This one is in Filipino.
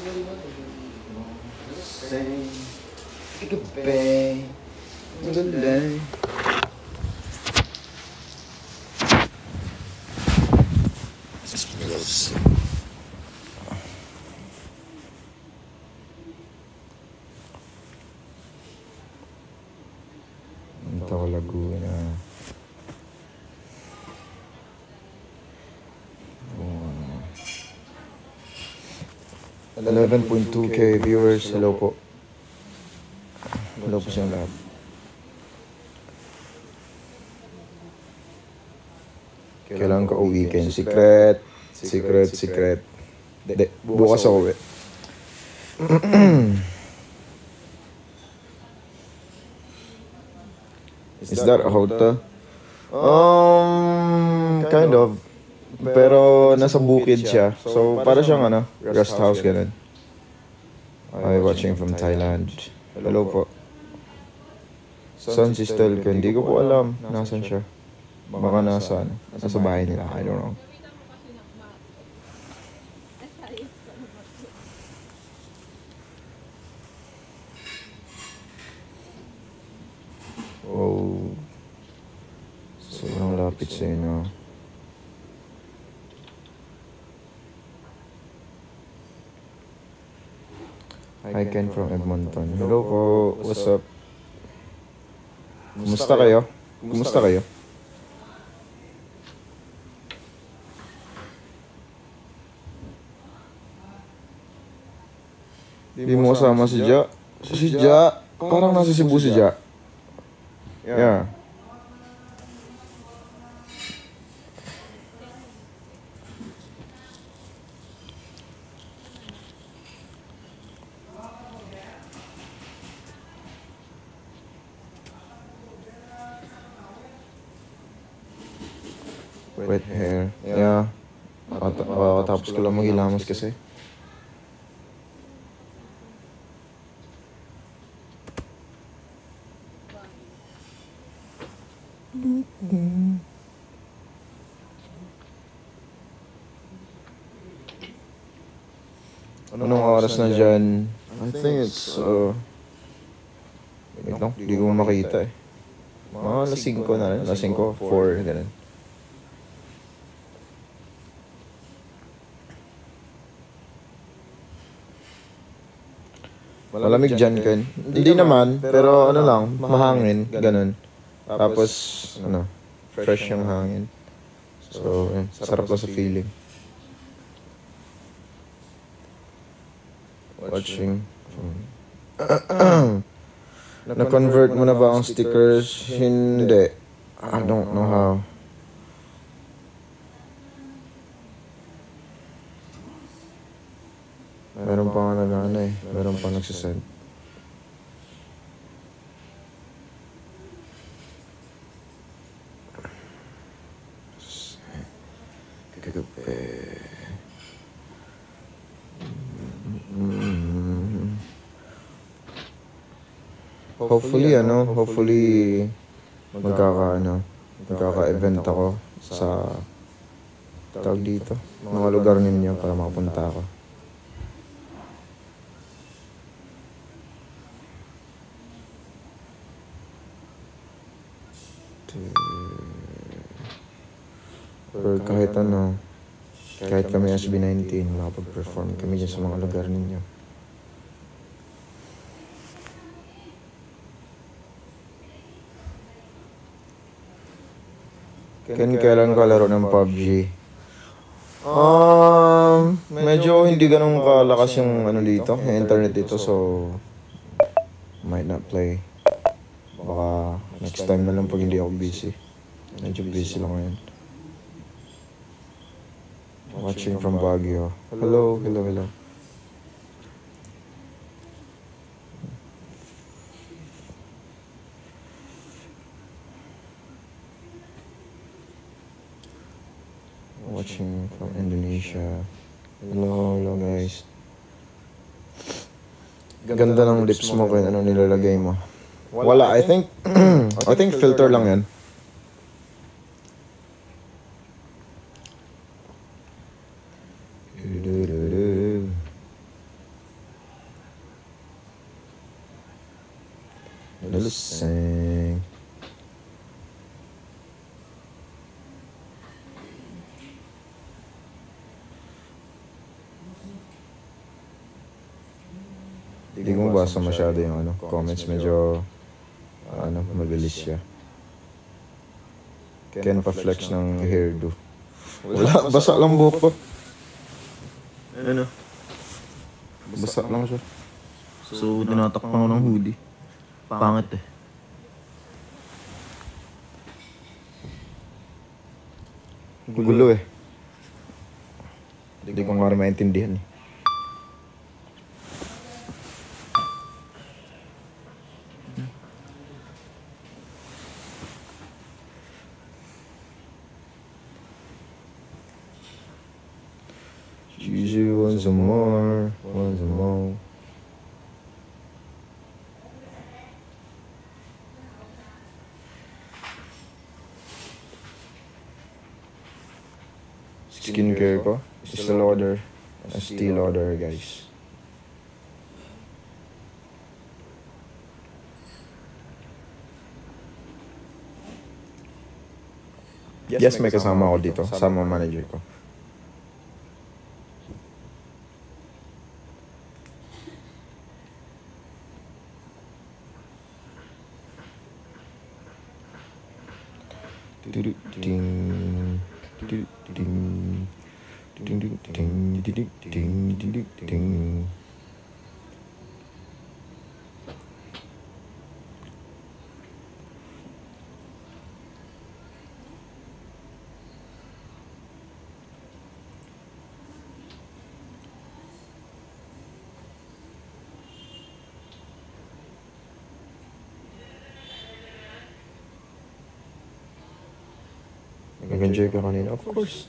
Say goodbye. Goodbye. Ito ko Laguna. 11.2k viewers. Hello po. Hello po sa lahat. Kailangan ko weekend. Secret. Bukas ako Is that a hotel? Kind of. Pero nasa bukid siya. So, para siyang rest house ganun. I'm watching from Thailand. Hello po. Saan si Stelka? Hindi ko po alam. Nasaan siya? Baka nasa bahay nila. I don't know. Oh. Sobrang lapit sa inyo. Hi Ken from Edmonton. Hello po. What's up? Kumusta kayo? Di mo kasama si Ja? Si Ja? Parang nasa Cebu si Ja. Yeah. Wet hair. Yeah. Tapos ko lang maghilamos kasi. Anong oras na dyan? I think it's, wait lang, di ko makita eh. Mga alas 5 na rin, alas 5, 4, ganun. Malamig dyan, Ken. Hindi naman, pero lang, mahangin, ganun. Tapos, fresh yung hangin. So, sarap lang sa feeling. Watching. Na-convert mo na ba ang stickers? Hindi. I don't know how. Meron pa nga meron pa nagsisend. Hopefully, magkaka-event ako sa tawag dito, mga lugar ninyo para makapunta ako. Or kahit kami SB19, makapag-perform kami dyan sa mga lugar ninyo. Kailan ka laro ng PUBG? Medyo hindi ganun kalakas yung dito, yung internet dito, so might not play. Baka next time na lang pag hindi ako busy. Medyo busy lang ngayon. Watching from Baguio. Hello. Watching from Indonesia. Hello guys. Ganda ng lips mo kung ano nilalagay mo. Wala, I think filter lang yan. nalasing. Hindi ko mabasa masyado yung comments, medyo mabilis siya. Ken pa flex ng hairdo. Wala, basa lang buhok ko. Basa lang siya. So, tinatakpan ko ng hoodie. Pangit eh. Gulo eh. Hindi ko nga rin maintindihan eh. Usually once more. Skincare ko, still order, guys. Yes, may kasama ako dito, kasama manager ko. Nag-enjoy ka kanina? Of course.